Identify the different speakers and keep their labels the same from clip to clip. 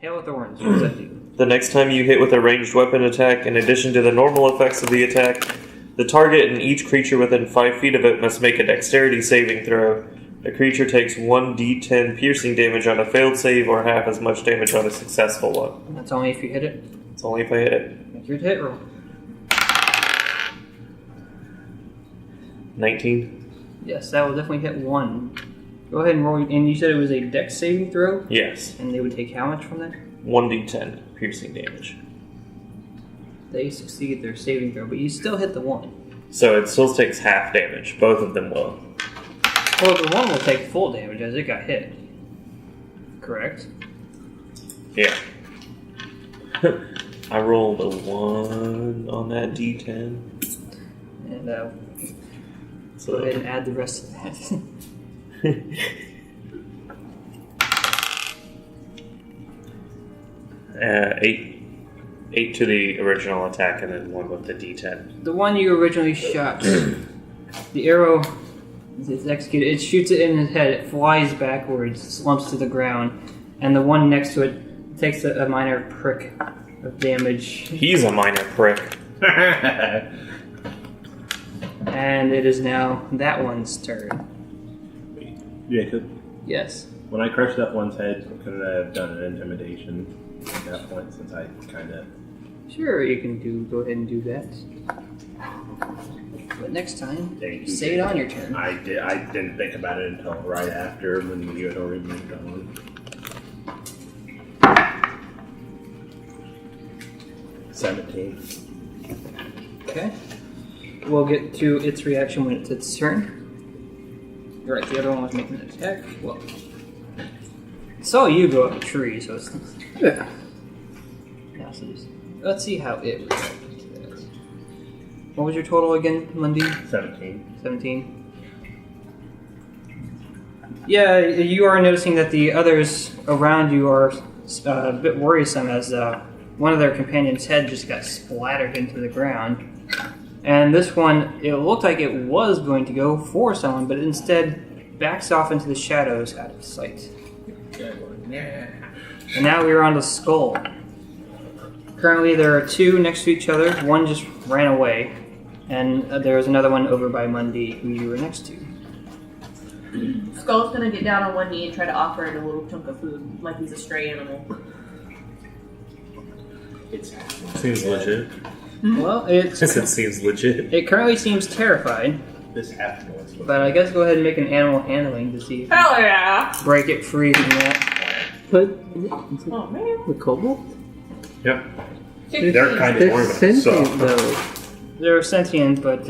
Speaker 1: Hail of Thorns, what does that do?
Speaker 2: The next time you hit with a ranged weapon attack, in addition to the normal effects of the attack, the target and each creature within 5 feet of it must make a dexterity saving throw. The creature takes 1d10 piercing damage on a failed save or half as much damage on a successful one.
Speaker 1: That's only if you hit it?
Speaker 2: It's only if I hit it.
Speaker 1: Make your hit roll.
Speaker 2: 19?
Speaker 1: Yes, that will definitely hit 1. Go ahead and roll. And you said it was a dex saving throw?
Speaker 2: Yes.
Speaker 1: And they would take how much from that?
Speaker 2: 1d10 piercing damage.
Speaker 1: They succeed their saving throw, but you still hit the 1.
Speaker 2: So it still takes half damage. Both of them will.
Speaker 1: Well, the 1 will take full damage as it got hit. Correct?
Speaker 2: Yeah. I rolled a 1 on that d10.
Speaker 1: And so go ahead and add the rest of that.
Speaker 2: 8 to the original attack and then 1 with the d10.
Speaker 1: The one you originally shot, the arrow is executed. It shoots it in his head. It flies backwards, slumps to the ground, and the one next to it takes a minor prick of damage.
Speaker 2: He's a minor prick.
Speaker 1: And it is now that one's turn.
Speaker 3: Jacob?
Speaker 1: Yes.
Speaker 3: When I crushed that one's head, couldn't I have done an intimidation at that point since I kind of...
Speaker 1: Sure, you can go ahead and do that. But next time, say it on your turn.
Speaker 3: I didn't think about it until right after when you had already moved on. 17.
Speaker 1: Okay. We'll get to its reaction when it's its turn. You're right, the other one was making an attack. Well, I saw you go up a tree, so it's... Yeah. Yeah, so let's see how it reacted to that. What was your total again, Mundy?
Speaker 3: 17.
Speaker 1: 17. Yeah, you are noticing that the others around you are a bit worrisome as one of their companions' head just got splattered into the ground. And this one, it looked like it was going to go for someone, but instead backs off into the shadows out of sight. And now we're on the skull. Currently there are 2 next to each other. One just ran away. And there's another one over by Mundy, who you were next to.
Speaker 4: Skull's gonna get down on one knee and try to offer it a little chunk of food, like he's a stray animal.
Speaker 3: It
Speaker 2: Seems legit.
Speaker 1: Well, it
Speaker 2: seems legit.
Speaker 1: It currently seems terrified.
Speaker 3: This half noise.
Speaker 1: But I guess go ahead and make an animal handling to see if you
Speaker 4: Hell yeah!
Speaker 1: break it free from that.
Speaker 5: But
Speaker 4: Oh man.
Speaker 5: the kobold?
Speaker 2: Yep.
Speaker 3: They're kind of
Speaker 5: They're
Speaker 3: worried about
Speaker 5: sentient,
Speaker 3: it.
Speaker 5: though.
Speaker 1: They're sentient, but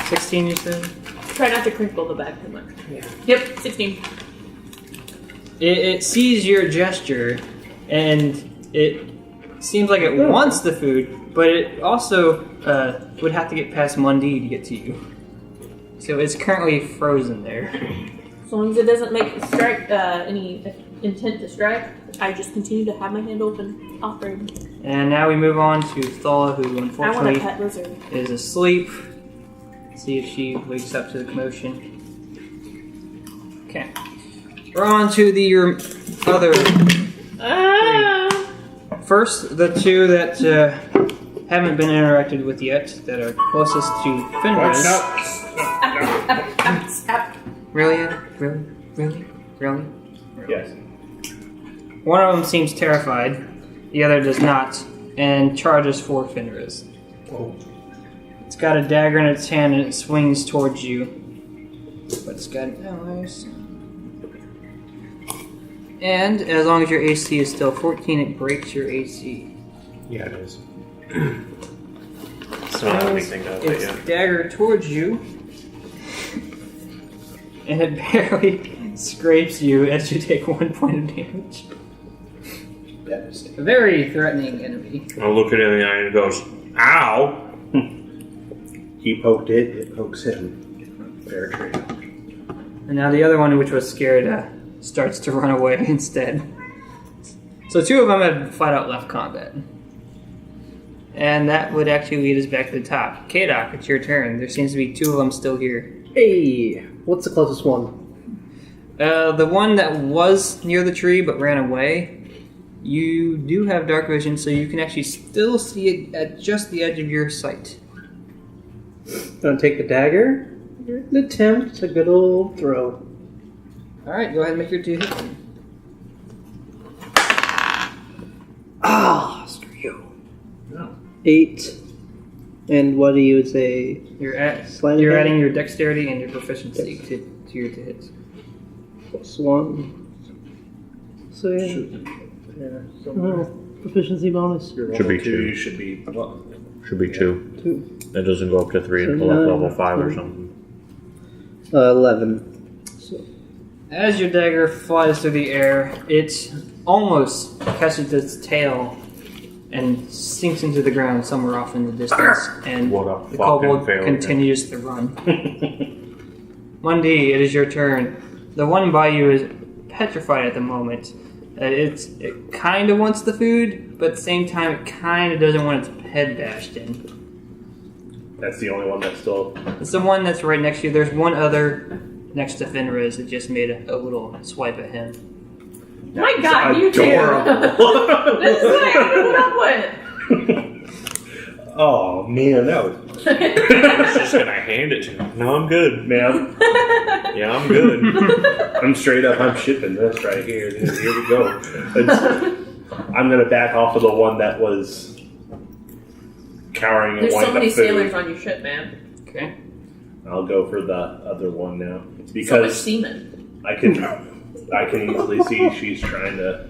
Speaker 1: 16 you said?
Speaker 4: Try not to crinkle the bag too much.
Speaker 1: Yeah.
Speaker 4: Yep, 16.
Speaker 1: It sees your gesture, and it seems like it wants the food, but it also would have to get past Mundy to get to you. So it's currently frozen there.
Speaker 4: As long as it doesn't make any intent to strike, I just continue to have my hand open, offering.
Speaker 1: And now we move on to Thala, who
Speaker 4: I want a
Speaker 1: unfortunately
Speaker 4: pet lizard.
Speaker 1: is asleep. See if she wakes up to the commotion. Okay. We're on to your other
Speaker 4: Ah!
Speaker 1: First, the 2 that haven't been interacted with yet, that are closest to Fenris. Really, Ed? Really?
Speaker 3: Yes.
Speaker 1: One of them seems terrified, the other does not, and charges for Fenris.
Speaker 3: Oh.
Speaker 1: It's got a dagger in its hand and it swings towards you. But it's got allies. And as long as your AC is still 14, it breaks your AC.
Speaker 2: Yeah, it is. It's not anything to
Speaker 1: Its
Speaker 2: yet.
Speaker 1: dagger towards you, and it barely scrapes you as you take 1 point of damage.
Speaker 3: Devastating.
Speaker 1: A very threatening enemy.
Speaker 2: I'll look it in the eye and it goes, ow!
Speaker 3: He poked it, it pokes him. Fair trade.
Speaker 1: And now the other one, which was scared, starts to run away instead. So 2 of them have flat out left combat. And that would actually lead us back to the top. K-Doc, it's your turn. There seems to be 2 of them still here.
Speaker 5: Hey, what's the closest one?
Speaker 1: The one that was near the tree but ran away, you do have dark vision, so you can actually still see it at just the edge of your sight.
Speaker 5: Gonna take the dagger. An attempt, a good old throw.
Speaker 1: Alright, go ahead and make your 2 hits.
Speaker 5: Ah, screw you. No. 8. And what do you say?
Speaker 1: You're
Speaker 5: Sleight of hand?
Speaker 1: adding your dexterity and your proficiency to your 2 hits.
Speaker 5: +1. So yeah. Proficiency bonus.
Speaker 2: Should be 2.
Speaker 3: You should be what?
Speaker 2: Should be 2.
Speaker 5: 2.
Speaker 2: That doesn't go up to 3 until like level 5 or something.
Speaker 5: 11. So,
Speaker 1: As your dagger flies through the air, it almost catches its tail and sinks into the ground somewhere off in the distance, and
Speaker 2: What a
Speaker 1: the
Speaker 2: fucking
Speaker 1: kobold
Speaker 2: failure.
Speaker 1: continues to run. Mundy, it is your turn. The one by you is petrified at the moment. It kind of wants the food, but at the same time, it kind of doesn't want its head bashed in.
Speaker 3: That's the only one that's still.
Speaker 1: It's the one that's right next to you. There's one other next to Fenris that just made a little swipe at him.
Speaker 4: My God, you two! This is what I ended up with.
Speaker 3: Oh man, that was.
Speaker 2: I was just gonna hand it to him. No, I'm good.
Speaker 3: Man,
Speaker 2: Yeah, I'm good.
Speaker 3: I'm straight up. I'm shipping this right here. Here we go. I'm gonna back off of the one that was cowering and
Speaker 4: There's so
Speaker 3: wanting
Speaker 4: many
Speaker 3: the food.
Speaker 4: sailors on your ship, man.
Speaker 1: Okay.
Speaker 3: I'll go for the other one now
Speaker 4: So much
Speaker 3: because
Speaker 4: semen.
Speaker 3: I can easily see she's trying to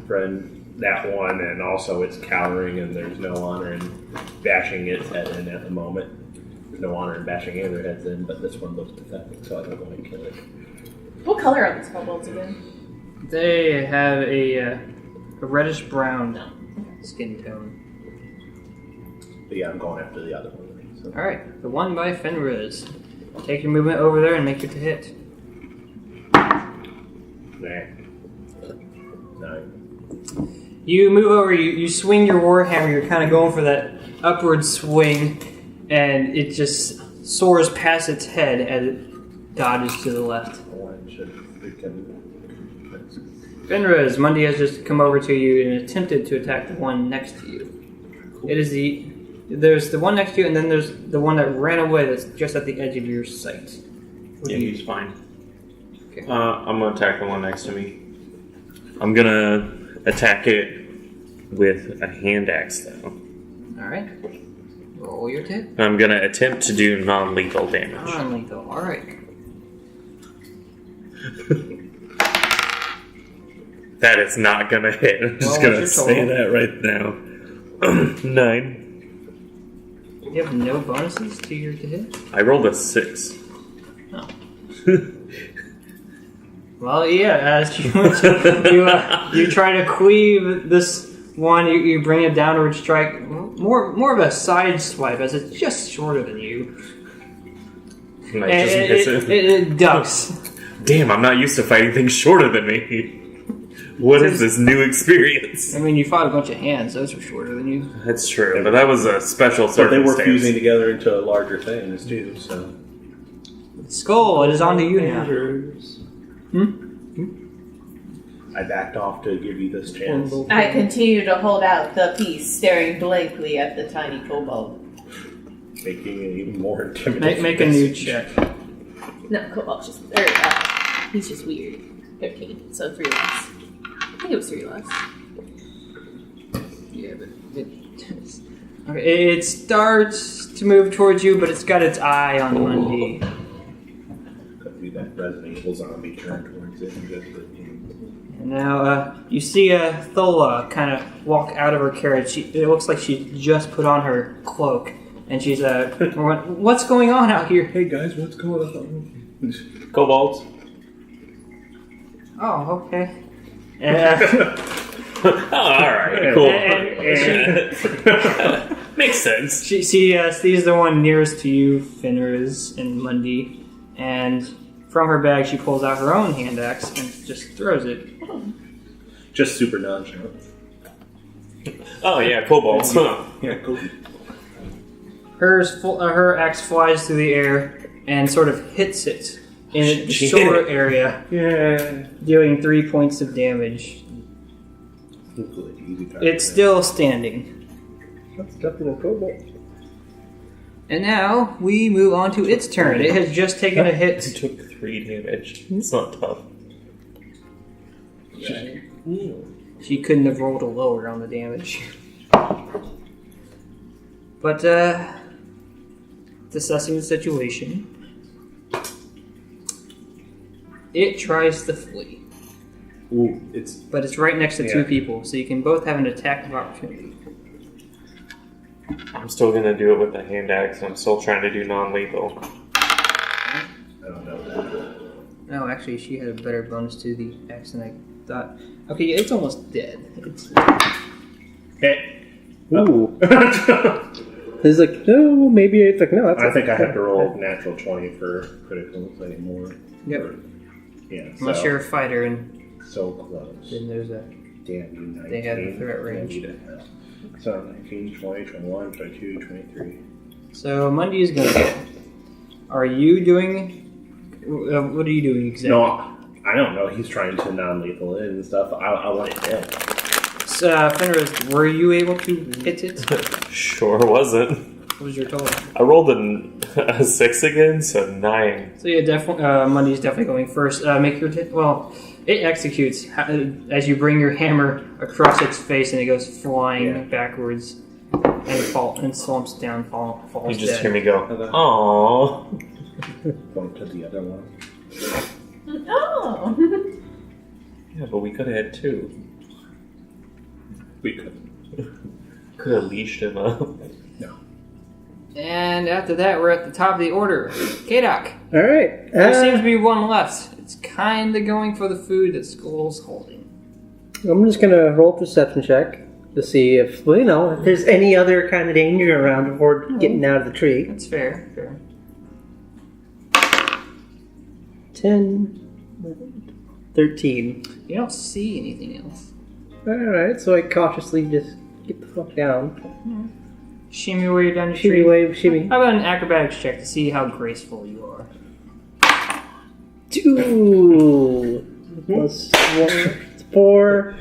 Speaker 3: friend that one, and also it's cowering, and there's no honor in bashing its head in at the moment. There's no honor in bashing any of their heads in, but this one looks pathetic, so I don't want to kill it.
Speaker 4: What color are these kobolds again?
Speaker 1: They have a reddish brown skin tone.
Speaker 3: But yeah, I'm going after the other one. So.
Speaker 1: Alright, the one by Fenris. Take your movement over there and make it to hit.
Speaker 3: Nah. 9.
Speaker 1: You move over, you swing your warhammer, you're kind of going for that upward swing, and it just soars past its head as it dodges to the left. Fenris, Mundy has just come over to you and attempted to attack the one next to you. It is there's the one next to you, and then there's the one that ran away that's just at the edge of your sight.
Speaker 2: Yeah, he's fine.
Speaker 1: Okay.
Speaker 2: I'm gonna attack the one next to me. I'm gonna attack it with a hand axe, though.
Speaker 1: Alright. Roll your hit.
Speaker 2: I'm gonna attempt to do non-lethal damage.
Speaker 1: Non-lethal, alright.
Speaker 2: That is not gonna hit. I'm just
Speaker 1: Well,
Speaker 2: gonna
Speaker 1: what's your
Speaker 2: say
Speaker 1: total?
Speaker 2: that right now. 9.
Speaker 1: You have no bonuses to your to hit?
Speaker 2: I rolled a 6.
Speaker 1: Oh. Well, yeah, as you try to cleave this one, you bring a downward strike, more of a side swipe, as it's just shorter than you.
Speaker 2: And I just miss it.
Speaker 1: It ducks.
Speaker 2: Damn, I'm not used to fighting things shorter than me. What is this new experience?
Speaker 1: I mean, you fought a bunch of hands; those were shorter than you.
Speaker 2: That's true, but that was a special
Speaker 3: But they
Speaker 2: circumstance.
Speaker 3: were fusing together into larger things too, so.
Speaker 1: Skull, it is on to you now.
Speaker 3: I backed off to give you this chance.
Speaker 4: I continue to hold out the piece, staring blankly at the tiny kobold.
Speaker 3: Making it even more intimidating.
Speaker 1: Make a new check.
Speaker 4: No, kobold's just... he's just weird. 15, so 3 less. I think it was 3 less.
Speaker 1: Yeah, but it starts to move towards you, but it's got its eye on Mundy.
Speaker 3: Could be that Resident Evil zombie turn towards it and just
Speaker 1: And now you see Thola kind of walk out of her carriage. It looks like she just put on her cloak, and she's what's going on out here?
Speaker 3: Hey guys, what's going on?
Speaker 2: Kobolds.
Speaker 1: Oh, okay.
Speaker 2: Alright, cool. Makes sense.
Speaker 1: She sees the one nearest to you, Fenris and Mundy, and from her bag she pulls out her own hand axe and just throws it.
Speaker 3: Just super nonchalant.
Speaker 2: Oh yeah, kobolds. Huh.
Speaker 3: Yeah, cool.
Speaker 1: Her axe flies through the air and sort of hits it in the shoulder area,
Speaker 5: Yeah.
Speaker 1: doing 3 points of damage.
Speaker 3: Easy target.
Speaker 1: It's still standing.
Speaker 5: That's definitely a cobalt.
Speaker 1: And now we move on to its turn. It has just taken a
Speaker 2: It
Speaker 1: hit.
Speaker 2: took 3 damage. It's not tough.
Speaker 1: She couldn't have rolled a lower on the damage. But, assessing the situation, it tries to flee.
Speaker 3: Ooh,
Speaker 1: But it's right next to two
Speaker 3: Yeah.
Speaker 1: people, so you can both have an attack of opportunity.
Speaker 2: I'm still gonna do it with the hand axe. I'm still trying to do non-lethal.
Speaker 3: I don't know.
Speaker 1: No, actually, she had a better bonus to the axe than I thought. Okay, it's almost dead. It's
Speaker 3: Hey.
Speaker 5: Ooh. He's like, no, maybe it's like, no, that's
Speaker 3: I think I have to roll natural 20 for critical anymore.
Speaker 1: Yep.
Speaker 3: Yeah.
Speaker 1: Unless
Speaker 3: so,
Speaker 1: you're a fighter, and
Speaker 3: so close.
Speaker 1: then there's a.
Speaker 3: Damn you, 19.
Speaker 1: They have the threat range.
Speaker 3: So 19, 20, 21, 22, 23.
Speaker 1: So Mundy is going to go. Are you doing? What are you doing exactly?
Speaker 3: No, I don't know. He's trying to non-lethal it and stuff. I want it dead.
Speaker 1: So, Fenris, were you able to hit it?
Speaker 2: Sure wasn't.
Speaker 1: What was your total?
Speaker 2: I rolled a 6 again, so 9.
Speaker 1: So yeah, definitely. Mundy's definitely going first. Make your well. It executes as you bring your hammer across its face, and it goes flying backwards and slumps down, falls
Speaker 2: You just
Speaker 1: dead.
Speaker 2: hear me go, aww.
Speaker 3: Going to the other one.
Speaker 4: Oh.
Speaker 2: Yeah, but we could have had 2.
Speaker 3: We could.
Speaker 2: Could have leashed him up.
Speaker 3: No.
Speaker 1: And after that, we're at the top of the order. K-Doc.
Speaker 5: All right.
Speaker 1: There seems to be one left. It's kind of going for the food that Skull's holding.
Speaker 5: I'm just gonna roll a perception check to see if if there's any other kind of danger around before getting out of the tree.
Speaker 1: That's fair. Fair.
Speaker 5: 10, 13.
Speaker 1: You don't see anything else.
Speaker 5: All right, so I cautiously just get the fuck down.
Speaker 1: Shimmy your way down the
Speaker 5: Shimmy
Speaker 1: tree.
Speaker 5: wave, shimmy.
Speaker 1: How about an acrobatics check to see how graceful you are?
Speaker 5: 2 plus 1, 4.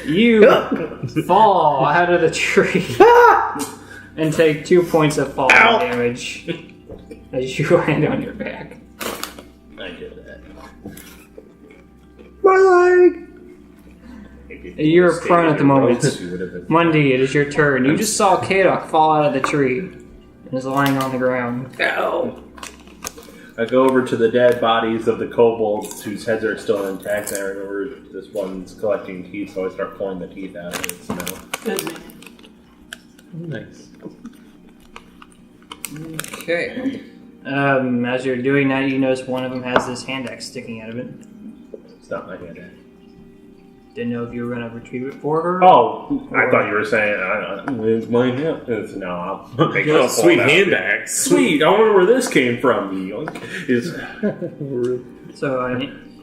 Speaker 1: You fall out of the tree and take 2 points of fall damage as you land on your back.
Speaker 3: I did that.
Speaker 5: My leg!
Speaker 1: You're prone at the moment. Mundy, it is your turn. You just saw K-Doc fall out of the tree and is lying on the ground.
Speaker 5: Ow!
Speaker 3: I go over to the dead bodies of the kobolds whose heads are still intact. And I remember this one's collecting teeth, so I start pulling the teeth out of its mouth.
Speaker 4: Good man.
Speaker 2: Nice.
Speaker 1: Okay. As you're doing that, you notice one of them has this hand axe sticking out of it.
Speaker 3: It's not my hand.
Speaker 1: Didn't know if you were going to retrieve it for her.
Speaker 3: Oh, I thought you were saying, it's my hand. No, I'll take
Speaker 2: Oh,
Speaker 3: it.
Speaker 2: sweet hand axe.
Speaker 3: Sweet, I wonder where this came from.
Speaker 1: So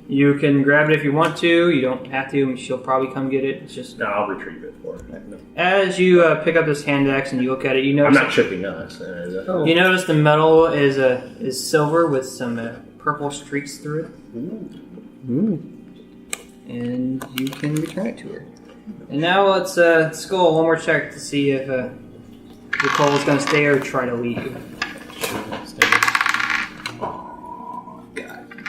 Speaker 1: you can grab it if you want to. You don't have to. And she'll probably come get it. It's just
Speaker 3: No, I'll retrieve it for her. No.
Speaker 1: as you pick up this hand axe and you look at it, you
Speaker 3: I'm
Speaker 1: notice
Speaker 3: not shipping us.
Speaker 1: you notice the metal is silver with some purple streaks through it, and you can return it to her. And now let's Skull one more check to see if Nicole is going to stay or try to leave.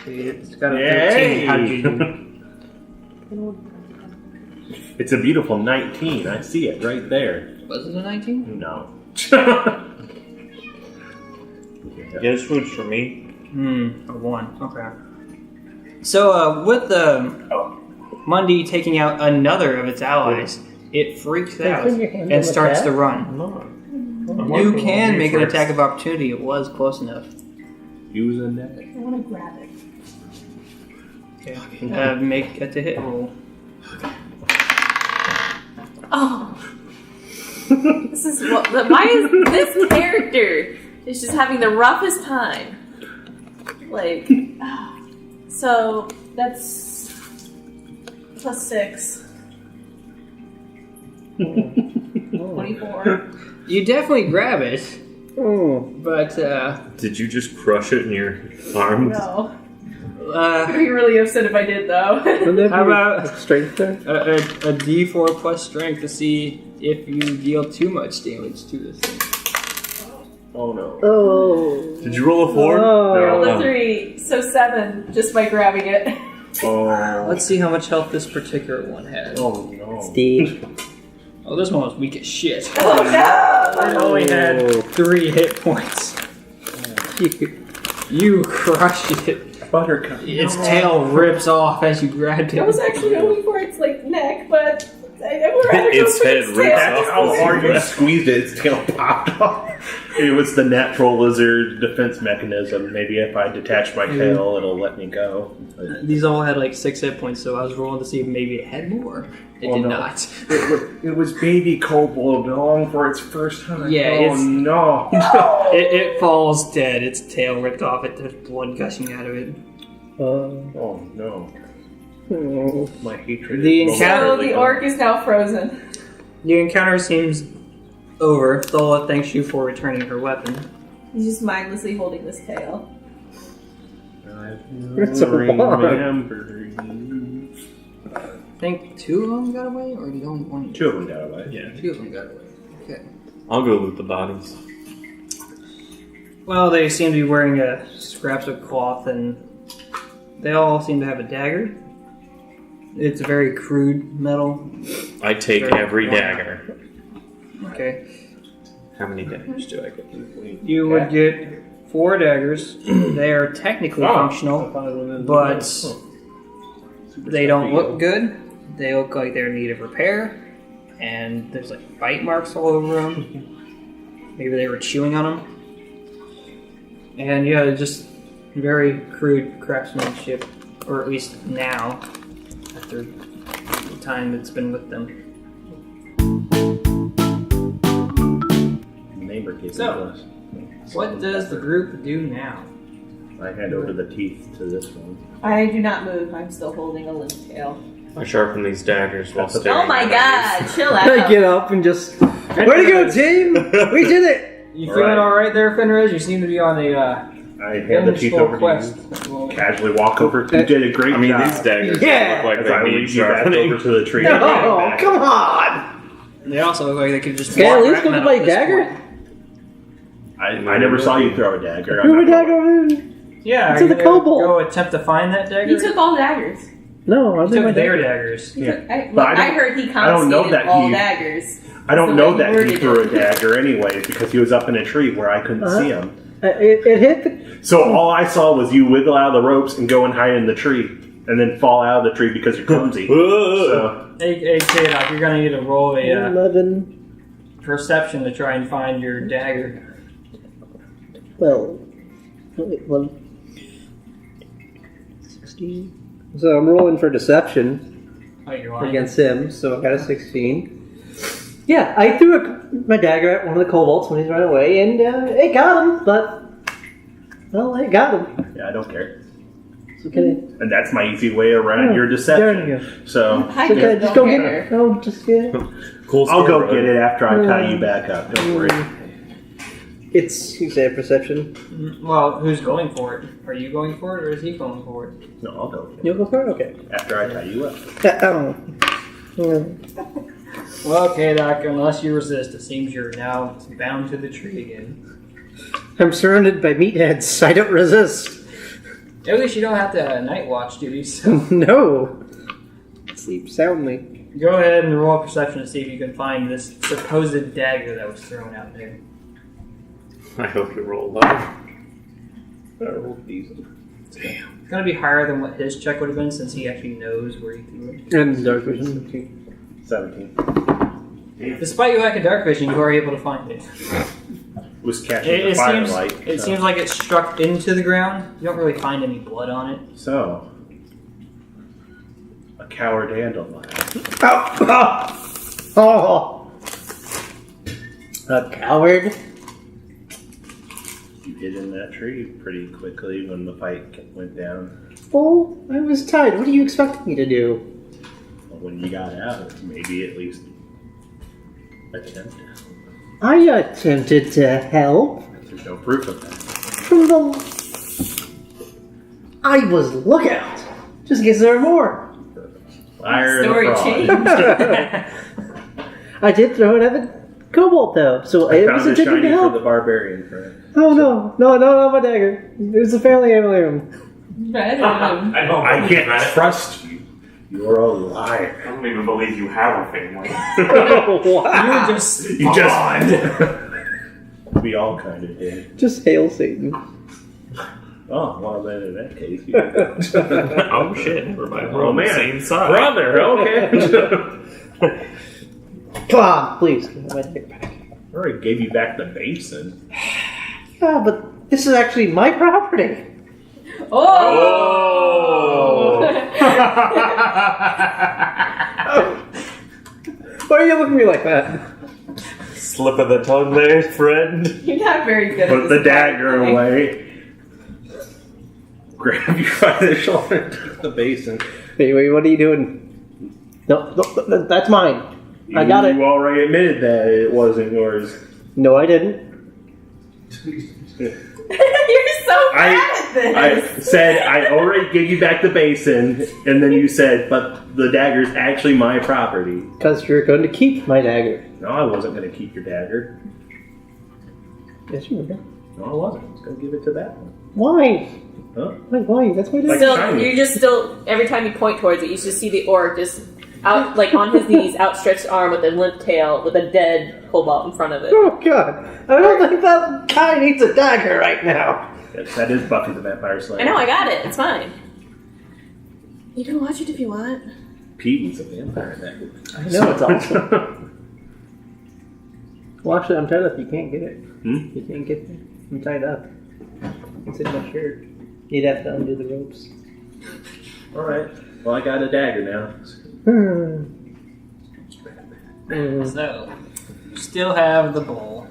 Speaker 1: It's got a 13. How did you do?
Speaker 3: It's a beautiful 19. I see it right there.
Speaker 1: Was it a 19?
Speaker 3: No.
Speaker 2: Yes, food's for me.
Speaker 1: A 1. Okay. So with Mundy taking out another of its allies, it freaks out and starts to run. You can make an attack of opportunity. It was close enough.
Speaker 3: Use a net.
Speaker 4: I want to grab it.
Speaker 1: Okay. Make a to hit roll.
Speaker 4: Oh. This is why is this character is just having the roughest time? Like, so that's plus 6. 24.
Speaker 1: You definitely grab it, but
Speaker 2: Did you just crush it in your arms?
Speaker 4: No. I'd be really upset if I did, though.
Speaker 5: Wouldn't that
Speaker 1: How
Speaker 5: be
Speaker 1: about-
Speaker 5: a strength there?
Speaker 1: a D4 plus strength to see if you deal too much damage to this thing.
Speaker 3: Oh no.
Speaker 5: Oh.
Speaker 2: Did you roll a 4?
Speaker 5: Oh.
Speaker 4: Roll a 3, so 7 just by grabbing it.
Speaker 3: Oh.
Speaker 1: Let's see how much health this particular one has.
Speaker 3: Oh no.
Speaker 5: Steve.
Speaker 1: Oh, this one was weak as shit.
Speaker 4: Oh no!
Speaker 1: It only had 3 hit points. You crushed it.
Speaker 3: Buttercup.
Speaker 1: Its tail rips off as you grabbed it.
Speaker 4: I was actually going for its neck, but I would rather go
Speaker 2: Its
Speaker 4: for
Speaker 2: head
Speaker 4: its
Speaker 2: rips
Speaker 4: tail.
Speaker 2: off.
Speaker 3: How hard you squeezed it, its tail popped off. It was the natural lizard defense mechanism. Maybe if I detach my tail, it'll let me go. But
Speaker 1: These all had like 6 hit points, so I was rolling to see if maybe it had more. It
Speaker 3: Oh,
Speaker 1: did
Speaker 3: no.
Speaker 1: not.
Speaker 3: it was baby kobold on for its first time.
Speaker 1: Yeah,
Speaker 3: oh
Speaker 1: it's-
Speaker 3: no.
Speaker 1: It falls dead. Its tail ripped off. There's blood gushing out of it.
Speaker 3: Oh no.
Speaker 5: Oh.
Speaker 3: My hatred.
Speaker 1: The
Speaker 3: is
Speaker 1: encounter-
Speaker 4: So
Speaker 3: momentarily
Speaker 4: the
Speaker 3: gone.
Speaker 4: orc is now frozen.
Speaker 1: The encounter seems over. Thola thanks you for returning her weapon.
Speaker 4: He's just mindlessly holding this tail.
Speaker 5: It's a lot.
Speaker 3: Remember you.
Speaker 1: I think 2 of them got away, or did only one?
Speaker 3: 2 of them got away.
Speaker 2: Yeah.
Speaker 1: 2 of them got away. Okay.
Speaker 2: I'll go loot the bodies.
Speaker 1: Well, they seem to be wearing scraps of cloth, and they all seem to have a dagger. It's a very crude metal.
Speaker 2: I take
Speaker 1: Very
Speaker 2: every
Speaker 1: well.
Speaker 2: dagger.
Speaker 1: Okay.
Speaker 2: How many daggers do I get?
Speaker 1: You would get 4 daggers. They are technically functional, but they don't look good. They look like they're in need of repair, and there's like bite marks all over them. Maybe they were chewing on them. And yeah, just very crude craftsmanship, or at least now, after the time it's been with them.
Speaker 3: Neighbor gave
Speaker 1: So,
Speaker 3: it to us.
Speaker 1: What does the group do now?
Speaker 3: I hand over the teeth to this one.
Speaker 4: I do not move. I'm still holding a limp tail.
Speaker 2: I sharpen these daggers while
Speaker 3: That's a-
Speaker 2: staring.
Speaker 4: Oh my
Speaker 2: at
Speaker 4: god! Chill
Speaker 5: I
Speaker 4: out.
Speaker 5: get up and just. Way to go, team! We did it!
Speaker 1: You
Speaker 3: All
Speaker 1: feeling
Speaker 3: right.
Speaker 1: alright there, Fenriz? You seem to be on a
Speaker 3: I hand the teeth over
Speaker 1: quest.
Speaker 3: to you. Casually walk over to you. Did a great
Speaker 2: I mean,
Speaker 3: job.
Speaker 2: these daggers
Speaker 5: Yeah.
Speaker 2: look like
Speaker 3: As I
Speaker 2: they need
Speaker 3: lead you back
Speaker 2: sharpening.
Speaker 3: over to the tree.
Speaker 5: Oh, come on!
Speaker 1: They also look like they could just
Speaker 5: Okay,
Speaker 1: walk
Speaker 5: at least
Speaker 1: right
Speaker 5: go to
Speaker 1: metal
Speaker 5: my
Speaker 1: at this
Speaker 5: dagger.
Speaker 1: point.
Speaker 3: I never saw you throw a dagger.
Speaker 5: Who would
Speaker 3: I'm not
Speaker 5: dagger in?
Speaker 1: Yeah,
Speaker 5: It's
Speaker 1: are
Speaker 5: in
Speaker 1: you
Speaker 5: the
Speaker 1: gonna
Speaker 5: kobold.
Speaker 1: go attempt to find that dagger?
Speaker 4: He took all daggers.
Speaker 5: No, I
Speaker 1: He
Speaker 5: did my
Speaker 1: took their
Speaker 5: dagger.
Speaker 1: daggers.
Speaker 4: He
Speaker 3: Yeah.
Speaker 4: took, I
Speaker 3: But I
Speaker 4: heard he
Speaker 3: I don't know
Speaker 4: confiscated
Speaker 3: that
Speaker 4: all
Speaker 3: he-
Speaker 4: daggers.
Speaker 3: I don't
Speaker 4: the
Speaker 3: know
Speaker 4: way
Speaker 3: that
Speaker 4: he
Speaker 3: he
Speaker 4: worded
Speaker 3: threw a
Speaker 4: it.
Speaker 3: dagger anyway because he was up in a tree where I couldn't see him.
Speaker 5: It hit the.
Speaker 3: So all I saw was you wiggle out of the ropes and go and hide in the tree, and then fall out of the tree because you're clumsy. so
Speaker 1: Hey, K-Doc, you're gonna need to roll a
Speaker 5: 11.
Speaker 1: perception to try and find your dagger.
Speaker 5: Well. 16. So I'm rolling for deception
Speaker 1: Oh, you're lying.
Speaker 5: against him, so I got a 16. Yeah, I threw my dagger at one of the kobolds when he's run away, and it got him, but. Well, it got him.
Speaker 3: yeah, I don't care,
Speaker 5: It's okay.
Speaker 3: and that's my easy way around
Speaker 5: Oh,
Speaker 3: your
Speaker 5: there
Speaker 3: deception.
Speaker 5: you go.
Speaker 3: So
Speaker 4: I
Speaker 5: It's okay, just go get
Speaker 4: care.
Speaker 5: it. No, just get it.
Speaker 2: Cool
Speaker 3: I'll go
Speaker 2: story,
Speaker 3: get
Speaker 2: brother.
Speaker 3: it after I tie you back up. Don't worry.
Speaker 5: It's, you say, perception.
Speaker 1: Well, who's going for it? Are you going for it, or is he going for it?
Speaker 3: No, I'll go
Speaker 5: You'll go for it? Okay.
Speaker 3: after I tie you up.
Speaker 5: Oh. Yeah.
Speaker 1: Well, K-Doc, unless you resist, it seems you're now bound to the tree again.
Speaker 5: I'm surrounded by meatheads. I don't resist.
Speaker 1: At least you don't have to night watch duties. So
Speaker 5: No. Sleep soundly.
Speaker 1: go ahead and roll a perception to see if you can find this supposed dagger that was thrown out there.
Speaker 2: I hope you roll low.
Speaker 3: I rolled these.
Speaker 2: Damn.
Speaker 1: It's gonna be higher than what his check would have been since he actually knows where he threw it.
Speaker 5: And dark vision.
Speaker 3: 17.
Speaker 1: Despite your lack of dark vision, you are able to find it.
Speaker 3: Was catching
Speaker 1: It,
Speaker 3: the
Speaker 1: it seems
Speaker 3: firelight.
Speaker 1: it
Speaker 3: so.
Speaker 1: seems like it struck into the ground. You don't really find any blood on it.
Speaker 3: So, a coward dandelion.
Speaker 5: Oh! A coward?
Speaker 3: You hid in that tree pretty quickly when the fight went down.
Speaker 5: Oh, I was tied. What do you expect me to do?
Speaker 3: Well, when you got out, maybe at least attempt.
Speaker 5: I attempted to help
Speaker 3: There's no proof of that.
Speaker 5: from the I was lookout. Just in case there are more.
Speaker 3: Liar and a
Speaker 4: Story
Speaker 3: fraud.
Speaker 4: changed.
Speaker 5: I did throw it at the cobalt, though, so
Speaker 3: I
Speaker 5: it
Speaker 3: found
Speaker 5: was a
Speaker 3: a
Speaker 5: ticket
Speaker 3: shiny
Speaker 5: to
Speaker 3: for
Speaker 5: help.
Speaker 3: the barbarian friend.
Speaker 5: Oh, no, my dagger. It was a family heirloom.
Speaker 4: Right?
Speaker 2: I don't
Speaker 3: I
Speaker 2: believe
Speaker 3: can't
Speaker 2: that.
Speaker 3: trust you. You're a liar.
Speaker 2: I don't even believe you have a family.
Speaker 5: Wow.
Speaker 1: You just
Speaker 3: You just. We all kind of did.
Speaker 5: Just hail Satan.
Speaker 3: Oh, well, then in that case, you
Speaker 2: Oh shit, we're on
Speaker 3: Oh,
Speaker 2: the
Speaker 3: man.
Speaker 2: same side.
Speaker 3: Brother, okay.
Speaker 5: Come on, please. Give me my dagger back.
Speaker 3: I already gave you back the basin.
Speaker 5: Yeah, but this is actually my property.
Speaker 4: Oh!
Speaker 5: Why are you looking at me like that?
Speaker 2: Slip of the tongue there, friend.
Speaker 4: You're not very good at
Speaker 3: Put the
Speaker 4: this
Speaker 3: dagger
Speaker 4: kind of thing.
Speaker 3: away. Grab you by the shoulder and take the basin.
Speaker 5: Wait, what are you doing? No, that's mine. I got it.
Speaker 3: You already admitted that it wasn't yours.
Speaker 5: No, I didn't.
Speaker 4: You're so bad at this.
Speaker 3: I said I already gave you back the basin, and then you said, but the dagger's actually my property.
Speaker 5: Because you're going to keep my dagger.
Speaker 3: No, I wasn't going to keep your dagger.
Speaker 5: Yes, you were.
Speaker 3: No, I wasn't. I was going to give it to that one.
Speaker 5: Why?
Speaker 3: Huh?
Speaker 5: Why? That's my dagger.
Speaker 4: Still,
Speaker 3: shiny.
Speaker 4: you just still, every time you point towards it, you just see the orc just out, like on his knees, outstretched arm with a limp tail, with a dead cobalt in front of it.
Speaker 5: Oh, God. I don't think that guy needs a dagger right now.
Speaker 3: Yes, that is Buffy the Vampire Slayer.
Speaker 4: I know, I got it. It's fine. You can watch it if you want.
Speaker 3: Pee-wee's a vampire dagger.
Speaker 5: I know, it's awesome. Well, actually, I'm tied up. You can't get it. You can't get it. I'm tied up. It's in my shirt. You'd have to undo the ropes.
Speaker 3: Alright. Well, I got a dagger now.
Speaker 1: So, you still have the bowl.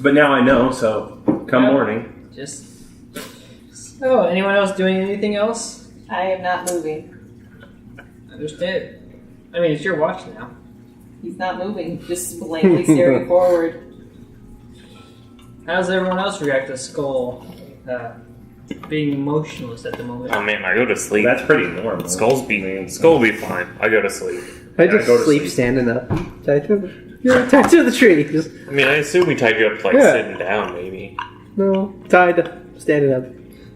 Speaker 3: But now I know, so come morning.
Speaker 1: Just. So, anyone else doing anything else?
Speaker 4: I am not moving.
Speaker 1: Understand. I mean, it's your watch now.
Speaker 4: He's not moving, just blankly staring forward.
Speaker 1: How does everyone else react to Skull being emotionless at the moment?
Speaker 2: Oh man, I go to sleep.
Speaker 3: That's pretty normal.
Speaker 2: Skull will be fine. I go to sleep.
Speaker 5: I
Speaker 3: Yeah,
Speaker 5: just
Speaker 3: go to
Speaker 5: sleep
Speaker 3: sleep.
Speaker 5: standing up. Tied to the tree. Just,
Speaker 2: I mean, I assume we tied you up like
Speaker 5: Yeah.
Speaker 2: sitting down, maybe.
Speaker 5: no, tied up, standing up.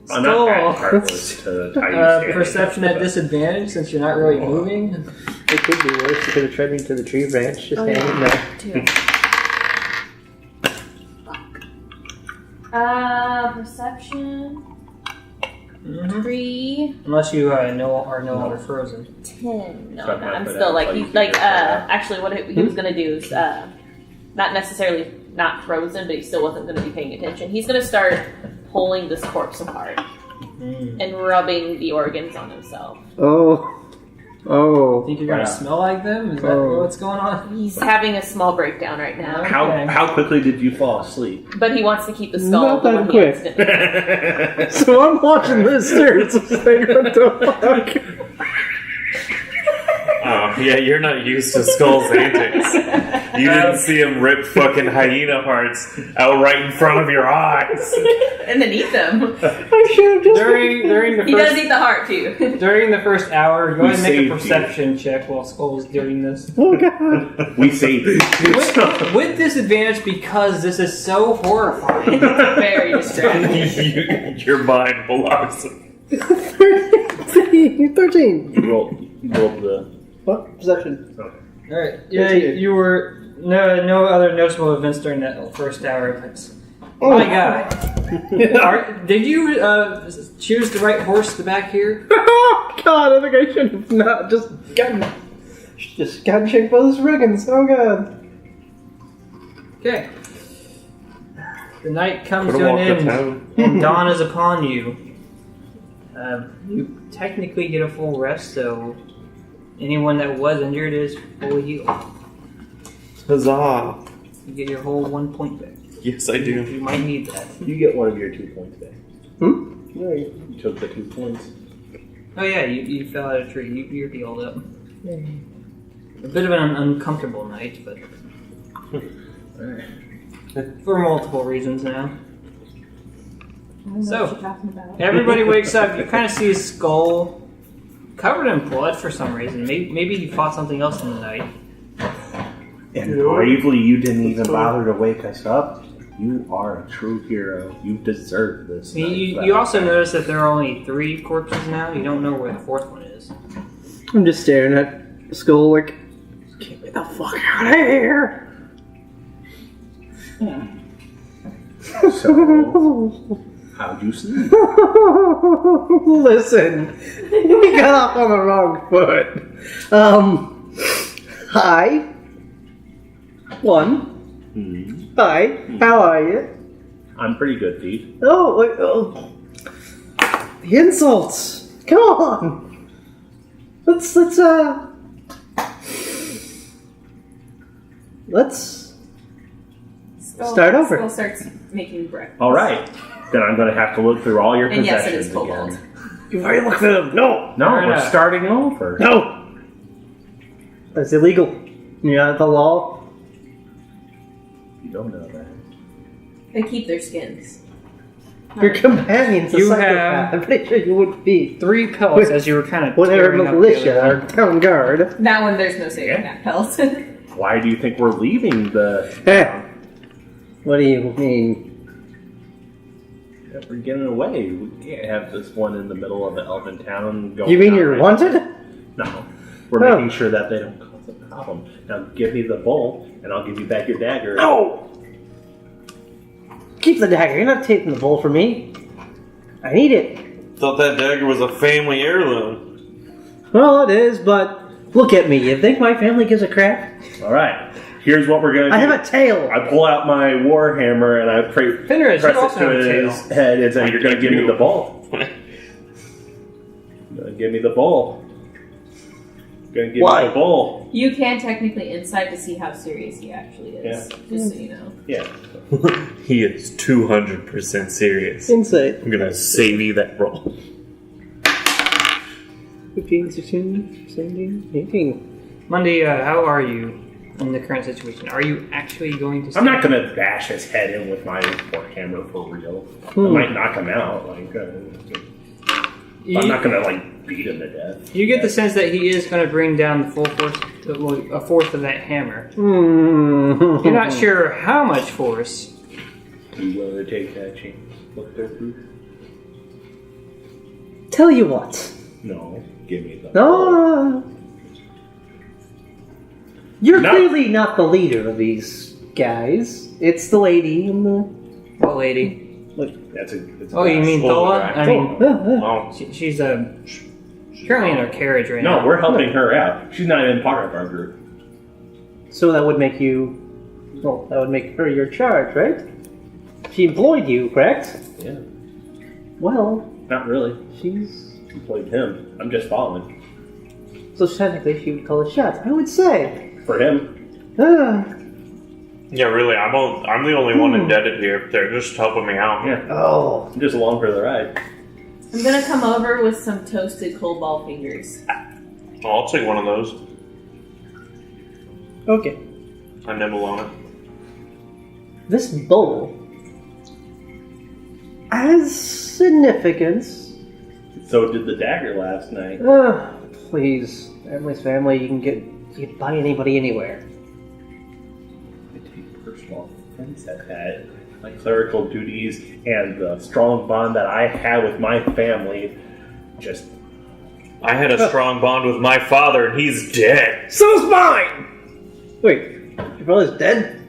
Speaker 3: I'm not that
Speaker 1: Skull.
Speaker 3: heartless to tie you standing.
Speaker 1: Perception at disadvantage since you're not really moving.
Speaker 5: It could be worse. You could have tried me to the tree branch, just hanging there.
Speaker 4: Two. Perception.
Speaker 1: Mm-hmm.
Speaker 4: 3,
Speaker 1: Unless you are no longer frozen.
Speaker 4: 10. No,
Speaker 3: Cut my
Speaker 4: I'm
Speaker 3: foot
Speaker 4: still
Speaker 3: out,
Speaker 4: like,
Speaker 3: so you
Speaker 4: he's
Speaker 3: can
Speaker 4: like,
Speaker 3: get that.
Speaker 4: actually what he was going to do is, not necessarily not frozen, but he still wasn't going to be paying attention. He's going to start pulling this corpse apart and rubbing the organs on himself.
Speaker 5: Oh.
Speaker 1: Think you're gonna
Speaker 3: Wow.
Speaker 1: smell like them? Is that
Speaker 5: Oh.
Speaker 1: what's going on?
Speaker 4: He's having a small breakdown right now,
Speaker 1: Okay.
Speaker 3: How quickly did you fall asleep?
Speaker 4: but he wants to keep the skull.
Speaker 5: Not
Speaker 4: the
Speaker 5: that
Speaker 4: one he
Speaker 5: quick.
Speaker 4: accidentally-
Speaker 5: So I'm watching this too. It's just like, what the fuck?
Speaker 2: Oh, yeah, you're not used to Skull's antics. You didn't see him rip fucking hyena hearts out right in front of your eyes.
Speaker 4: and then eat them.
Speaker 5: I should have just.
Speaker 1: During the
Speaker 4: He does
Speaker 1: first
Speaker 4: eat the heart too.
Speaker 1: during the first hour, go
Speaker 3: We
Speaker 1: ahead and make
Speaker 3: saved
Speaker 1: a
Speaker 3: you.
Speaker 1: perception check while Skull's doing this.
Speaker 5: Oh, God.
Speaker 3: We saved you.
Speaker 1: With disadvantage because this is so horrifying.
Speaker 4: Very distracting.
Speaker 2: Your mind belongs.
Speaker 5: 13.
Speaker 3: You rolled the...
Speaker 5: What? Perception.
Speaker 1: All right. Yeah, you were no other noticeable events during that first hour. But my God, did you choose the right horse to back here?
Speaker 5: Oh, God, I think I should have not just gotten shanked by those riggins. Oh, God.
Speaker 1: Okay. The night comes
Speaker 2: Could've
Speaker 1: to an
Speaker 2: walked to
Speaker 1: end,
Speaker 2: town.
Speaker 1: and dawn is upon you. You technically get a full rest, so anyone that was injured is fully healed.
Speaker 2: Huzzah!
Speaker 1: You get your whole 1 point back.
Speaker 2: Yes, I do.
Speaker 1: You might need that.
Speaker 3: You get one of your 2 points back.
Speaker 5: Yeah,
Speaker 3: You took the 2 points.
Speaker 1: Oh yeah, you fell out of a tree. You're healed up. A bit of an uncomfortable night, but for multiple reasons now.
Speaker 4: I don't know
Speaker 1: So-
Speaker 4: what you're talking about.
Speaker 1: Everybody wakes up. You kind of see his skull covered in blood for some reason. Maybe he fought something else in the night.
Speaker 3: And bravely, you didn't even bother to wake us up. You are a true hero. You deserve this.
Speaker 1: You also notice that there are only 3 corpses now. You don't know where the 4th one is.
Speaker 5: I'm just staring at the skull like, get me the fuck out of here.
Speaker 3: So, how'd you sleep?
Speaker 5: Listen, we got off on the wrong foot. Hi. 1. Hi. How are you?
Speaker 3: I'm pretty good, Pete.
Speaker 5: Oh, the insults. Come on. Let's start over.
Speaker 4: Skull starts making breakfast.
Speaker 3: All right. Then I'm going to have to look through all your
Speaker 4: And yes, it
Speaker 3: possessions
Speaker 4: is cobalt.
Speaker 3: again.
Speaker 5: You've already looked at them. No.
Speaker 3: No,
Speaker 1: Fair
Speaker 3: we're
Speaker 1: enough.
Speaker 3: starting over.
Speaker 5: No. That's illegal. You're not the law.
Speaker 3: You don't know that.
Speaker 4: They keep their skins.
Speaker 5: Your companion's a
Speaker 1: You
Speaker 5: psychopath.
Speaker 1: have-
Speaker 5: I'm pretty sure you would be.
Speaker 1: 3 pelts as you were kind of
Speaker 5: Whatever
Speaker 1: tearing up the
Speaker 5: militia
Speaker 1: other
Speaker 5: or town guard.
Speaker 4: That one, there's no saving
Speaker 3: Yeah.
Speaker 4: that pelt.
Speaker 3: Why do you think we're leaving the...
Speaker 5: What do you mean?
Speaker 3: We're getting away. We can't have this one in the middle of the elven town going
Speaker 5: You mean
Speaker 3: down
Speaker 5: you're
Speaker 3: right
Speaker 5: wanted?
Speaker 3: now. No. We're
Speaker 5: Oh.
Speaker 3: making sure that they don't cause a problem. Now give me the bowl, and I'll give you back your dagger.
Speaker 5: No! Keep the dagger. You're not taking the bowl from me. I need it.
Speaker 2: Thought that dagger was a family heirloom.
Speaker 5: Well, it is, but look at me. You think my family gives a crap?
Speaker 3: All right. Here's what we're going to do.
Speaker 5: I have a tail.
Speaker 3: I pull out my warhammer, and I
Speaker 1: Fenris,
Speaker 3: press
Speaker 1: you
Speaker 3: it
Speaker 1: also have a
Speaker 3: to
Speaker 1: tail.
Speaker 3: his head and say, you're going to give me the bowl. You're going to give me the bowl. You're going to give
Speaker 5: Why?
Speaker 3: me the bowl.
Speaker 4: You can technically insight to see how serious he actually is. Just so you know.
Speaker 3: Yeah.
Speaker 2: He is 200% serious.
Speaker 5: Insight.
Speaker 2: I'm gonna save you that roll.
Speaker 5: 15, 16, 17, 18.
Speaker 1: Monday, how are you in the current situation? Are you actually going to...
Speaker 3: I'm not going to bash his head in with my warhammer for real. I might knock him out. Like, I'm not going to like beat him to death.
Speaker 1: You get the sense that he is going to bring down the full force, a fourth of that hammer. You're not sure how much force.
Speaker 3: You willing to take that chance? Look there, Bruce?
Speaker 5: Tell you what.
Speaker 3: No. Give me the
Speaker 5: No. You're
Speaker 3: No.
Speaker 5: clearly not the leader of these guys. It's the lady and the...
Speaker 1: What lady?
Speaker 3: That's a
Speaker 1: Oh, you mean Thola? I mean,
Speaker 2: Oh,
Speaker 1: she's currently in her carriage right now.
Speaker 3: No, we're helping her out. She's not even part of our group.
Speaker 5: So that would make you... Well, that would make her your charge, right? She employed you, correct?
Speaker 3: Yeah.
Speaker 5: Well,
Speaker 3: Not really.
Speaker 5: she's...
Speaker 3: She employed him. I'm just following.
Speaker 5: So technically she would call the shots, I would say.
Speaker 3: For him.
Speaker 2: yeah, really. I'm the only one indebted here. They're just helping me out.
Speaker 3: Yeah.
Speaker 5: Oh.
Speaker 3: I'm just along for the ride.
Speaker 4: I'm gonna come over with some toasted cold ball fingers.
Speaker 2: I'll take one of those.
Speaker 5: Okay.
Speaker 2: I nibble on it.
Speaker 5: This bowl has significance.
Speaker 3: So did the dagger last night.
Speaker 5: Please. Family's family, you can buy anybody anywhere.
Speaker 3: I take personal offense at that. My clerical duties and the strong bond that I have with my family just...
Speaker 2: I had a strong bond with my father, and he's dead.
Speaker 5: So's mine! Wait, your brother's dead?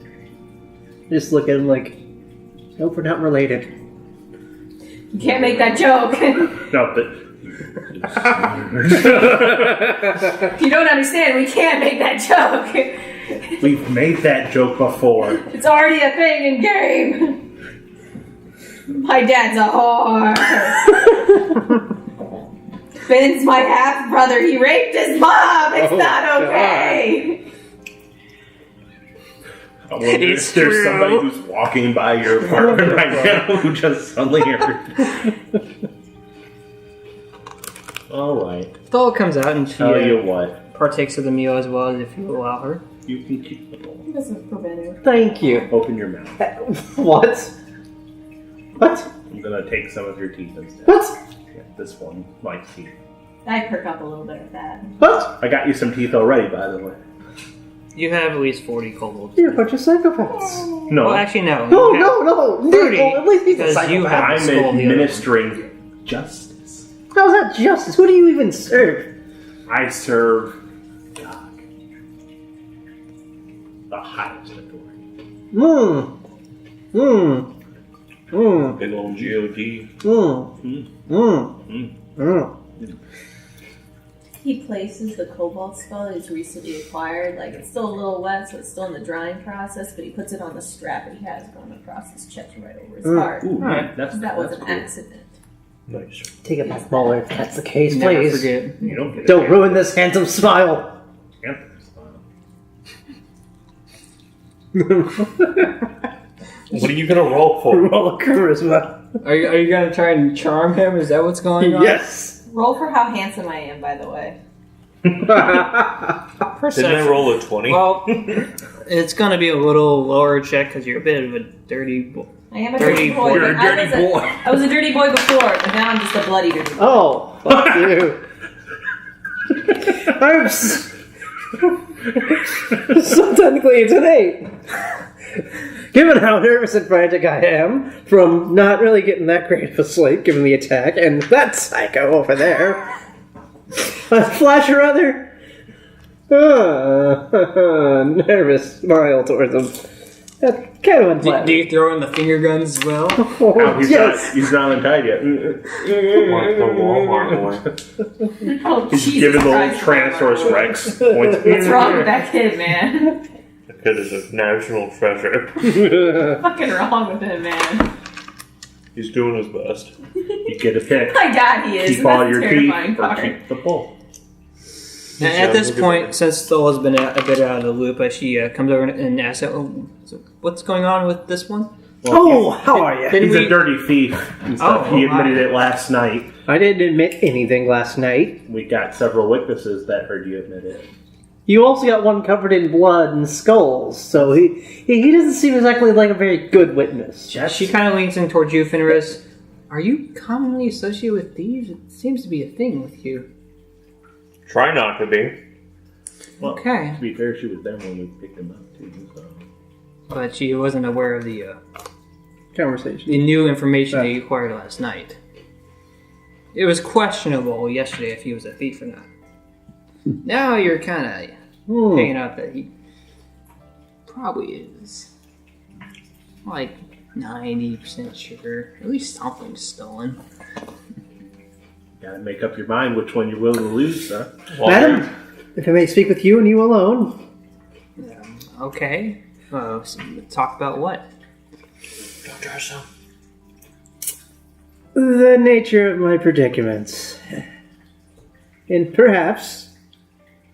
Speaker 5: Just look at him like, nope, we're not related.
Speaker 4: You can't make that joke.
Speaker 3: No, but...
Speaker 4: You don't understand. We can't make that joke.
Speaker 3: We've made that joke before.
Speaker 4: It's already a thing in game. My dad's a whore. Ben's my half brother. He raped his mom. It's not okay.
Speaker 3: I wonder if
Speaker 2: It's
Speaker 3: there's
Speaker 2: true.
Speaker 3: somebody who's walking by your apartment right now who just suddenly heard. Alright.
Speaker 1: Thola comes out and she
Speaker 3: Tell you what.
Speaker 1: partakes of the meal as well as if you allow her.
Speaker 3: You can keep the bowl.
Speaker 4: It doesn't prevent her.
Speaker 5: Thank you.
Speaker 3: Open your mouth.
Speaker 5: What? What?
Speaker 3: I'm gonna take some of your teeth instead.
Speaker 5: What?
Speaker 3: Yeah, this one, my teeth.
Speaker 4: I perk up a little bit with that.
Speaker 5: What?
Speaker 3: I got you some teeth already, by the way.
Speaker 1: You have at least 40 kobolds.
Speaker 5: You're a bunch of psychopaths.
Speaker 3: No,
Speaker 1: Well, actually, no.
Speaker 5: No,
Speaker 1: You have
Speaker 5: no.
Speaker 1: 30,
Speaker 5: At least he's a
Speaker 1: because you
Speaker 5: psychopath.
Speaker 1: have
Speaker 3: I'm
Speaker 1: the skull of the other one.
Speaker 3: administering justice.
Speaker 5: How's that justice? Who do you even serve?
Speaker 3: I serve God, the highest authority.
Speaker 2: Big old G.O.D.
Speaker 4: He places the cobalt skull he's recently acquired. Like, it's still a little wet, so it's still in the drying process, but he puts it on the strap that he has going across his chest right over his heart.
Speaker 3: Ooh,
Speaker 1: Alright.
Speaker 3: that's
Speaker 4: That was
Speaker 3: that's
Speaker 4: an
Speaker 3: cool.
Speaker 4: accident.
Speaker 2: Nice.
Speaker 5: Take it back, Muller, if that's the case,
Speaker 1: Never
Speaker 5: please.
Speaker 1: forget.
Speaker 3: You don't get
Speaker 5: Don't ruin this handsome smile.
Speaker 2: What are you gonna roll for?
Speaker 5: Roll a charisma.
Speaker 1: Are you gonna try and charm him? Is that what's going on?
Speaker 5: Yes.
Speaker 4: Roll for how handsome I am, by the way.
Speaker 2: Didn't I roll a 20?
Speaker 1: Well, it's gonna be a little lower check because you're a bit of a dirty boy.
Speaker 4: I am a
Speaker 1: Dirty
Speaker 4: dirty boy.
Speaker 1: boy.
Speaker 3: You're a
Speaker 4: but
Speaker 3: dirty boy.
Speaker 4: I was a dirty boy before, but now I'm just a bloody dirty boy.
Speaker 5: Oh, fuck you. So technically it's an 8. Given how nervous and frantic I am from not really getting that great of a sleep given the attack, and that psycho over there, a flash or other, nervous smile towards him. That kind of
Speaker 1: Do
Speaker 5: unflattering.
Speaker 1: you throw in the finger guns as well?
Speaker 5: Oh,
Speaker 3: Oh,
Speaker 5: yes.
Speaker 3: he's not untied yet.
Speaker 2: Like the Walmart boy.
Speaker 4: Oh,
Speaker 3: He's
Speaker 4: Jesus
Speaker 3: giving the little
Speaker 4: Christ,
Speaker 3: Tyrannosaurus Rex points.
Speaker 4: What's wrong with that kid, man?
Speaker 2: That kid is a national treasure.
Speaker 4: What's fucking wrong with him, man?
Speaker 2: He's doing his best.
Speaker 3: You get a pick.
Speaker 4: My God, he is.
Speaker 3: Keep all
Speaker 4: That's
Speaker 3: your
Speaker 4: a
Speaker 3: teeth
Speaker 4: terrifying
Speaker 3: or
Speaker 4: part.
Speaker 3: keep the bull.
Speaker 1: And at this point, since Stoll has been a bit out of the loop, she comes over and asks, "Oh, so what's going on with this one?"
Speaker 5: Oh, how are you?
Speaker 3: He's
Speaker 1: we-
Speaker 3: a dirty thief and stuff.
Speaker 1: Oh,
Speaker 3: He admitted
Speaker 1: my.
Speaker 3: it last night.
Speaker 5: I didn't admit anything last night.
Speaker 3: We got several witnesses that heard you admit it.
Speaker 5: You also got one covered in blood and skulls, so he doesn't seem exactly like a very good witness.
Speaker 1: She kind of leans in towards you, Fenris. Are you commonly associated with thieves? It seems to be a thing with you.
Speaker 2: Try not to be.
Speaker 3: Well,
Speaker 1: Okay.
Speaker 3: to be fair, she was there when we picked him up too. So.
Speaker 1: But she wasn't aware of the
Speaker 5: Conversation.
Speaker 1: new information that you acquired last night. It was questionable yesterday if he was a thief or not. Now you're kind of picking up that he probably is. Like 90% sure. At least something's stolen.
Speaker 3: Gotta make up your mind which one you're willing to lose, huh?
Speaker 5: Madam, if I may speak with you and you alone.
Speaker 1: Okay. So talk about what?
Speaker 2: Don't dress him.
Speaker 5: The nature of my predicaments. And perhaps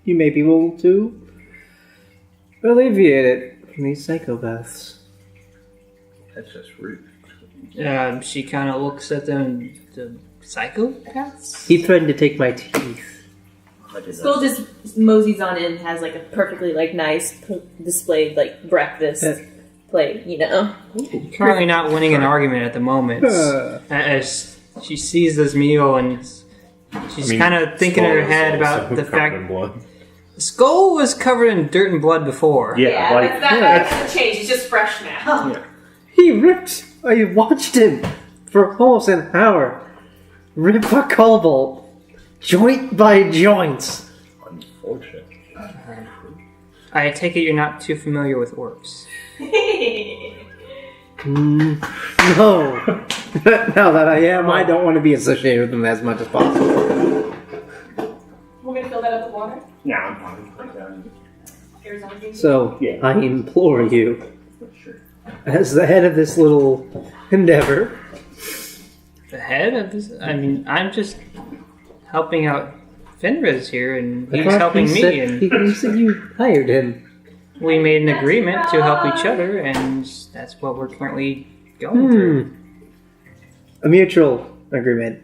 Speaker 5: you may be able to alleviate it from these psychopaths.
Speaker 3: That's just rude.
Speaker 1: She kind of looks at them. The psychopaths?
Speaker 5: He threatened to take my teeth.
Speaker 3: I did
Speaker 4: Skull
Speaker 3: not.
Speaker 4: just moseys on in, has like a perfectly like nice displayed like breakfast plate, you know.
Speaker 1: Currently not winning an argument at the moment. As she sees this meal and she's kind of thinking in her head about the fact the skull was covered in dirt and blood before.
Speaker 3: Yeah, like
Speaker 4: that doesn't change. It's just fresh now.
Speaker 5: He ripped. I watched him for almost an hour. Rip a cobalt, joint by joint.
Speaker 3: unfortunate.
Speaker 1: I take it you're not too familiar with orcs.
Speaker 5: No. Now that I am, I don't want to be associated with them as much as possible.
Speaker 4: We're gonna fill that up with water.
Speaker 3: Yeah, I'm fine.
Speaker 4: Arizona green tea?
Speaker 5: So,
Speaker 3: Yeah.
Speaker 5: I implore you,
Speaker 3: Sure.
Speaker 5: as the head of this little endeavor,
Speaker 1: The head of this? I mean, I'm just helping out Fenris here, and he's helping me, and
Speaker 5: He said you hired him.
Speaker 1: we made an agreement to help each other, and that's what we're currently going through.
Speaker 5: A mutual agreement.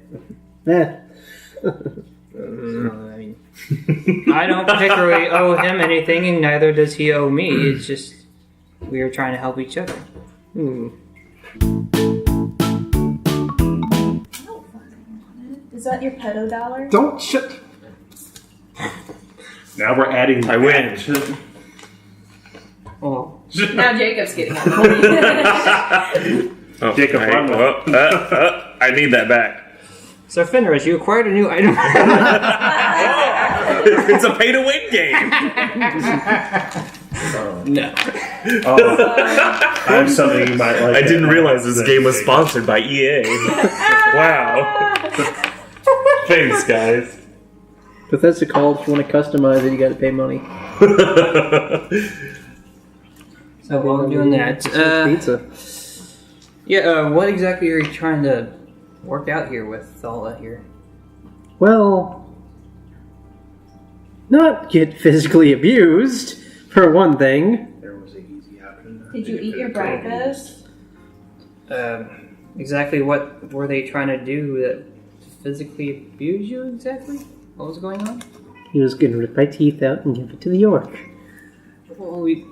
Speaker 1: So, I mean, I don't particularly owe him anything, and neither does he owe me. It's just we are trying to help each other.
Speaker 4: Is that your pedo dollar?
Speaker 5: Don't shut.
Speaker 3: Now we're adding.
Speaker 2: I win.
Speaker 1: Oh,
Speaker 4: Now Jacob's getting it.
Speaker 2: Oh,
Speaker 3: Jacob,
Speaker 2: I, I need that back.
Speaker 1: so Fenris, you acquired a new item.
Speaker 2: It's a pay-to-win game.
Speaker 1: No.
Speaker 3: I have something you might like.
Speaker 2: I didn't realize this game was sponsored by EA. Wow. Thanks, guys.
Speaker 5: Bethesda called. If you want to customize it, you got to pay money.
Speaker 1: So while I'm doing that,
Speaker 5: Pizza.
Speaker 1: what exactly are you trying to work out here with all that here?
Speaker 5: Well, not get physically abused, for one thing.
Speaker 3: There was an easy option.
Speaker 4: Did you eat your breakfast?
Speaker 1: Exactly what were they trying to do that physically abuse you exactly? What was going on?
Speaker 5: He was going to rip my teeth out and give it to the orc.
Speaker 1: Well, you're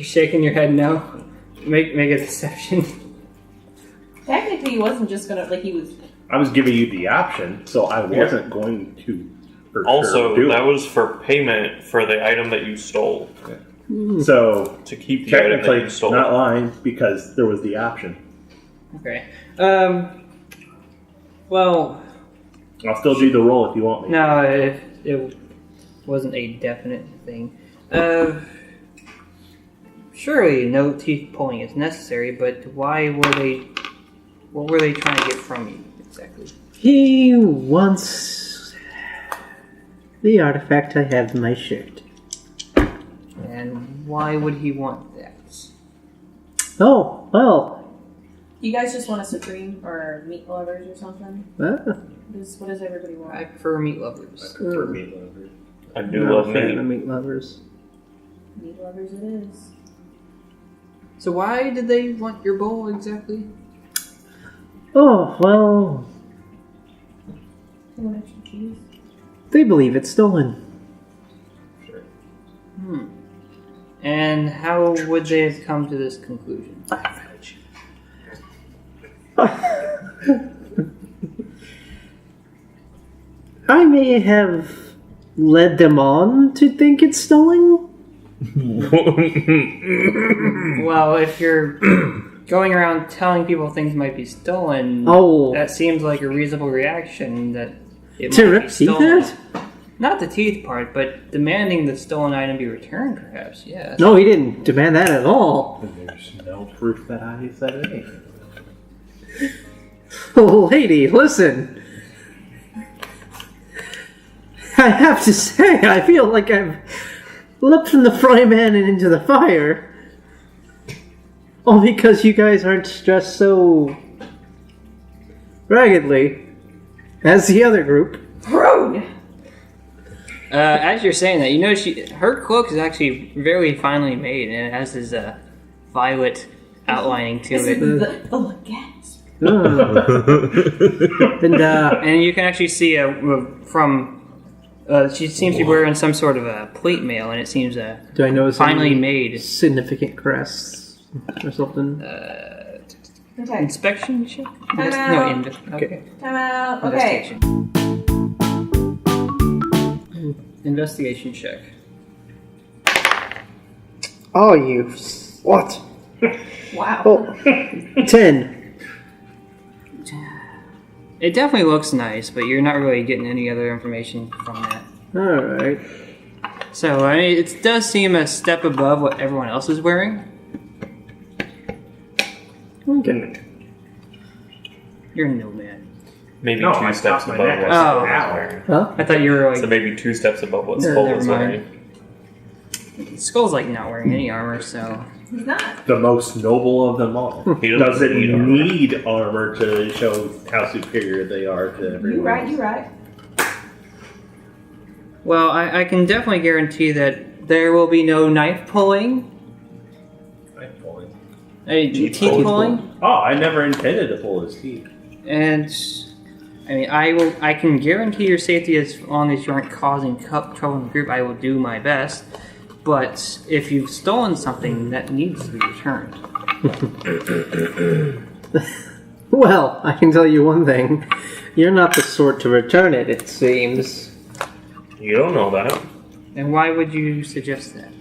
Speaker 1: shaking your head no. Make a deception.
Speaker 4: Technically, he wasn't just gonna he was.
Speaker 3: I was giving you the option, so I wasn't going to. For
Speaker 2: Also,
Speaker 3: sure do
Speaker 2: that
Speaker 3: it.
Speaker 2: was for payment for the item that you stole.
Speaker 3: So
Speaker 2: To keep the item that
Speaker 3: technically,
Speaker 2: you stole.
Speaker 3: not lying because there was the option.
Speaker 1: Okay. Well,
Speaker 3: I'll still do the roll if you want me.
Speaker 1: no, it wasn't a definite thing. Surely no teeth pulling is necessary, but why were they? What were they trying to get from you exactly?
Speaker 5: He wants the artifact I have in my shirt.
Speaker 1: And why would he want that?
Speaker 5: Oh, well.
Speaker 4: You guys just want a supreme or meat lovers or something?
Speaker 5: Well,
Speaker 4: What does everybody want?
Speaker 1: I prefer meat lovers.
Speaker 3: I prefer meat lovers.
Speaker 2: I do
Speaker 5: not
Speaker 2: love
Speaker 5: a fan
Speaker 2: meat.
Speaker 5: of meat lovers.
Speaker 4: Meat lovers it is.
Speaker 1: So why did they want your bowl exactly?
Speaker 5: Oh, well,
Speaker 4: You want extra cheese?
Speaker 5: they believe it's stolen.
Speaker 1: And how would they have come to this conclusion?
Speaker 5: I may have led them on to think it's stolen.
Speaker 1: Well, if you're going around telling people things might be stolen,
Speaker 5: Oh,
Speaker 1: that seems like a reasonable reaction that it
Speaker 5: to
Speaker 1: might
Speaker 5: rip
Speaker 1: be
Speaker 5: teeth
Speaker 1: stolen.
Speaker 5: out?
Speaker 1: Not the teeth part, but demanding the stolen item be returned, perhaps, yes.
Speaker 5: No, he didn't demand that at all.
Speaker 3: There's no proof that I said anything.
Speaker 5: Oh, lady, listen. I have to say, I feel like I've leapt from the frying pan and into the fire. All because you guys aren't dressed so raggedly as the other group.
Speaker 4: Rude!
Speaker 1: As you're saying that, you know her cloak is actually very finely made, and it has this violet outlining to
Speaker 4: This
Speaker 1: it.
Speaker 4: is the gasp.
Speaker 1: And you can actually see from she seems to be wearing some sort of a plate mail, and it seems
Speaker 5: do I notice
Speaker 1: finely
Speaker 5: any
Speaker 1: made.
Speaker 5: significant crests or something?
Speaker 4: Okay.
Speaker 1: Inspection check?
Speaker 4: Time out.
Speaker 1: Okay.
Speaker 4: Time out. Okay.
Speaker 1: Investigation. Investigation check.
Speaker 5: Oh, you what?
Speaker 4: Wow.
Speaker 5: Oh, 10.
Speaker 1: It definitely looks nice, but you're not really getting any other information from that.
Speaker 5: All right.
Speaker 1: So, I mean, it does seem a step above what everyone else is wearing.
Speaker 5: Okay.
Speaker 1: You're a nomad.
Speaker 2: Maybe
Speaker 3: No,
Speaker 2: two
Speaker 3: I
Speaker 2: steps
Speaker 3: stopped
Speaker 2: above
Speaker 3: my neck.
Speaker 2: what
Speaker 1: Oh.
Speaker 2: Skull was wearing.
Speaker 5: Huh?
Speaker 1: I thought you were
Speaker 2: So
Speaker 1: like...
Speaker 2: maybe 2 steps above what
Speaker 1: Yeah,
Speaker 2: Skull
Speaker 1: never
Speaker 2: was
Speaker 1: mind.
Speaker 2: wearing.
Speaker 1: Skull's like not wearing any armor, so...
Speaker 4: He's not.
Speaker 3: The most noble of them all.
Speaker 2: He doesn't
Speaker 3: Doesn't
Speaker 2: need armor.
Speaker 3: need armor to show how superior they are to everyone.
Speaker 4: You right,
Speaker 3: else.
Speaker 4: you right.
Speaker 1: Well, I can definitely guarantee that there will be no knife pulling.
Speaker 3: Knife pulling.
Speaker 1: Teeth
Speaker 2: pulling.
Speaker 1: pulling.
Speaker 3: Oh, I never intended to pull his teeth.
Speaker 1: And... I mean, I can guarantee your safety as long as you aren't causing trouble in the group. I will do my best. But if you've stolen something, that needs to be returned.
Speaker 5: Well, I can tell you one thing. You're not the sort to return it, it seems.
Speaker 2: You don't know that.
Speaker 1: And why would you suggest that?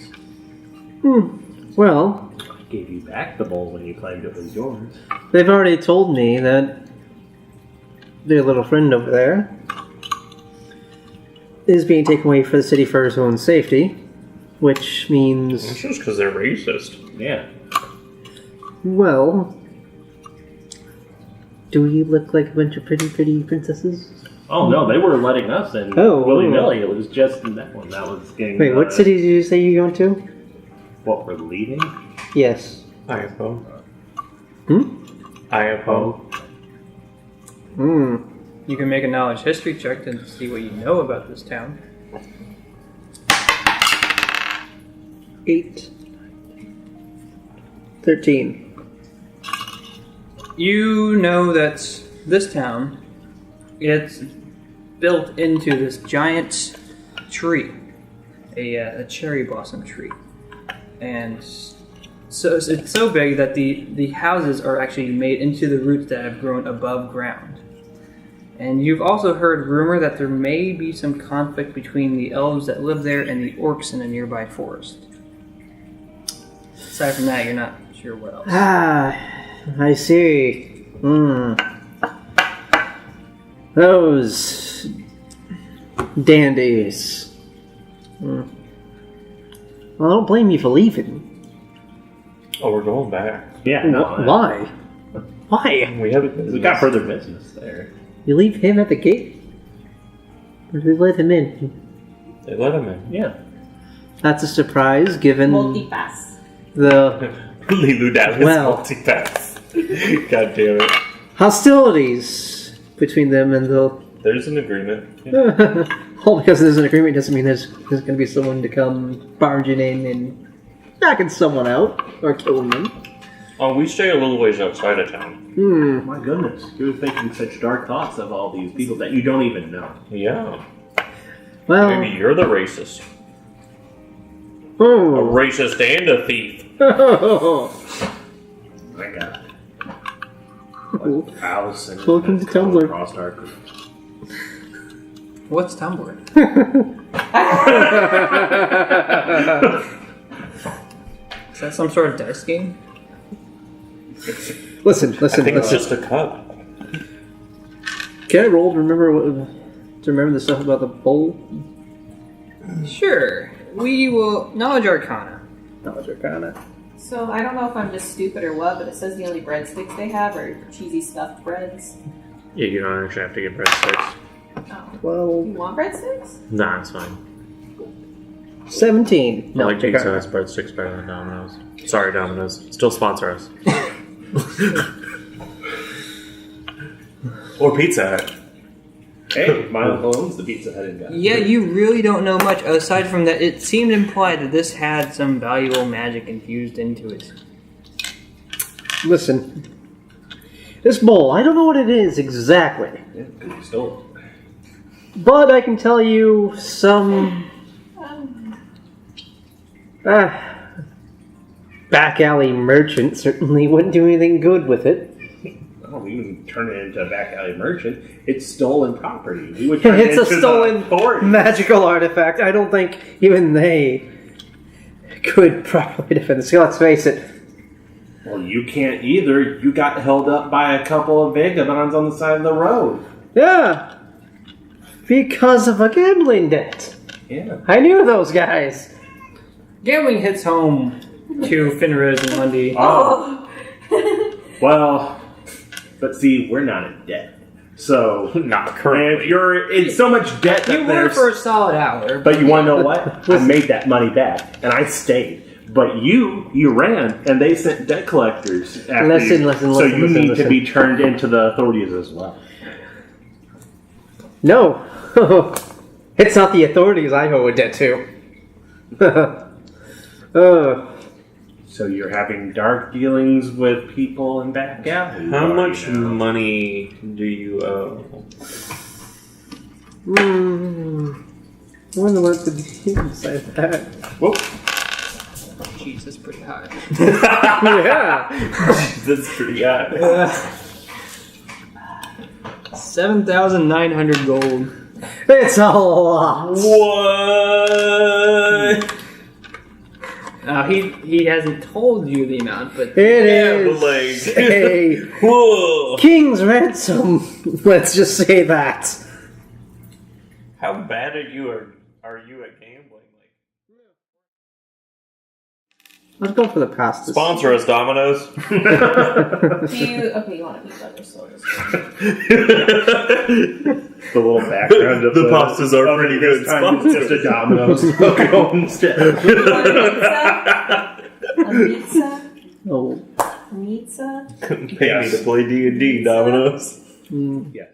Speaker 5: Well,
Speaker 3: I gave you back the bowl when you claimed it was yours.
Speaker 5: they've already told me that their little friend over there is being taken away for the city for his own safety, which
Speaker 2: It's
Speaker 5: means,
Speaker 2: just because they're racist.
Speaker 3: Yeah.
Speaker 5: well, do we look like a bunch of pretty princesses?
Speaker 3: Oh no, they were letting us in willy-nilly. It was just in that one. That was getting...
Speaker 5: Wait, what city did you say you're going to?
Speaker 3: What, we're leaving?
Speaker 5: Yes.
Speaker 2: Iapo.
Speaker 3: Iapo.
Speaker 1: You can make a knowledge history check to see what you know about this town.
Speaker 5: 8. 13.
Speaker 1: You know that this town, it's built into this giant tree, a cherry blossom tree. And so it's so big that the houses are actually made into the roots that have grown above ground. And you've also heard rumor that there may be some conflict between the elves that live there and the orcs in a nearby forest. Aside from that, you're not sure what else.
Speaker 5: Ah, I see. Those dandies. Well, I don't blame you for leaving.
Speaker 2: Oh, we're going back.
Speaker 3: Yeah, no.
Speaker 5: Why? Why?
Speaker 2: We haven't.
Speaker 3: We got further business there.
Speaker 5: You leave him at the gate? Or did they let him in?
Speaker 2: They let him in.
Speaker 3: Yeah.
Speaker 5: That's a surprise, given
Speaker 4: Multi-pass.
Speaker 5: the
Speaker 2: Lilu Dallas
Speaker 5: Well.
Speaker 2: multipass. God damn it.
Speaker 5: hostilities between them and the...
Speaker 2: There's an agreement.
Speaker 5: All because there's an agreement doesn't mean there's going to be someone to come barging in and knocking someone out or killing them.
Speaker 2: Oh, we stay a little ways outside of town.
Speaker 3: My goodness. You're thinking such dark thoughts of all these people that you don't even know.
Speaker 2: Yeah.
Speaker 5: Well,
Speaker 2: Maybe you're the racist. A
Speaker 5: oh.
Speaker 2: racist and a thief.
Speaker 3: My God.
Speaker 5: Cool.
Speaker 3: Allison.
Speaker 5: Welcome to Tumblr.
Speaker 3: Across our...
Speaker 1: What's Tumblr? Is that some sort of dice game?
Speaker 5: Listen.
Speaker 2: I think it's just a cup.
Speaker 5: Can I roll to remember the stuff about the bowl?
Speaker 1: Sure. We will... Knowledge Arcana.
Speaker 5: Knowledge Arcana.
Speaker 4: So I don't know if I'm just stupid or what, but it says the only breadsticks they have are cheesy stuffed breads.
Speaker 2: Yeah, you don't actually have to get breadsticks.
Speaker 4: Oh.
Speaker 5: Well,
Speaker 4: You want breadsticks?
Speaker 2: Nah, it's fine.
Speaker 5: 17.
Speaker 2: I like Pizza
Speaker 5: Arcana.
Speaker 2: Hut's breadsticks better than Domino's. Sorry, Domino's. Still sponsor us. Or Pizza Hut.
Speaker 3: Hey, my uncle owns the Pizza Hut in Gun.
Speaker 1: Yeah, you really don't know much aside from that. It seemed implied that this had some valuable magic infused into it.
Speaker 5: Listen. This bowl, I don't know what it is exactly.
Speaker 3: Yeah, because you stole it.
Speaker 5: But I can tell you some... back alley merchant certainly wouldn't do anything good with it.
Speaker 3: Oh, we wouldn't turn it into a back alley merchant. It's stolen property. We would turn
Speaker 5: It's
Speaker 3: it
Speaker 5: a
Speaker 3: into
Speaker 5: stolen
Speaker 3: the authorities.
Speaker 5: magical artifact. I don't think even they could properly defend it. So let's face it.
Speaker 3: Well, you can't either. You got held up by a couple of vagabonds on the side of the road.
Speaker 5: Yeah. Because of a gambling debt.
Speaker 3: Yeah.
Speaker 5: I knew those guys.
Speaker 1: Gambling hits home to Finrose and Lundy.
Speaker 3: Oh. Well, but see, we're not in debt. So,
Speaker 2: Not currently.
Speaker 3: if you're in so much debt that
Speaker 1: You were
Speaker 3: there's...
Speaker 1: for a solid hour.
Speaker 3: But you want to know what? I made that money back, and I stayed. But you ran, and they sent debt collectors after
Speaker 5: Listen,
Speaker 3: you.
Speaker 5: listen,
Speaker 3: So
Speaker 5: listen,
Speaker 3: you
Speaker 5: listen,
Speaker 3: need
Speaker 5: listen.
Speaker 3: to be turned into the authorities as well.
Speaker 5: No. It's not the authorities I owe a debt to.
Speaker 3: So you're having dark dealings with people in back alley.
Speaker 2: How much money do you owe?
Speaker 5: I wonder what the deal inside that.
Speaker 3: Whoa.
Speaker 1: Jeez, that's pretty high.
Speaker 5: Yeah.
Speaker 2: That's pretty high.
Speaker 1: 7,900 gold.
Speaker 5: It's a lot.
Speaker 2: What?
Speaker 1: Now he hasn't told you the amount, but
Speaker 5: It is a
Speaker 2: Whoa!
Speaker 5: king's ransom. Let's just say that.
Speaker 2: How bad are you at gambling?
Speaker 5: Let's go for the past.
Speaker 2: Sponsor us, Domino's.
Speaker 4: Do you? Okay, you want to be better, so just.
Speaker 3: The little background of
Speaker 2: The pastas are pretty good.
Speaker 3: This time it's just a Domino's logo instead.
Speaker 4: A pizza?
Speaker 5: Oh.
Speaker 4: Pizza?
Speaker 2: Pay me to play D&D, Domino's.
Speaker 3: Yeah.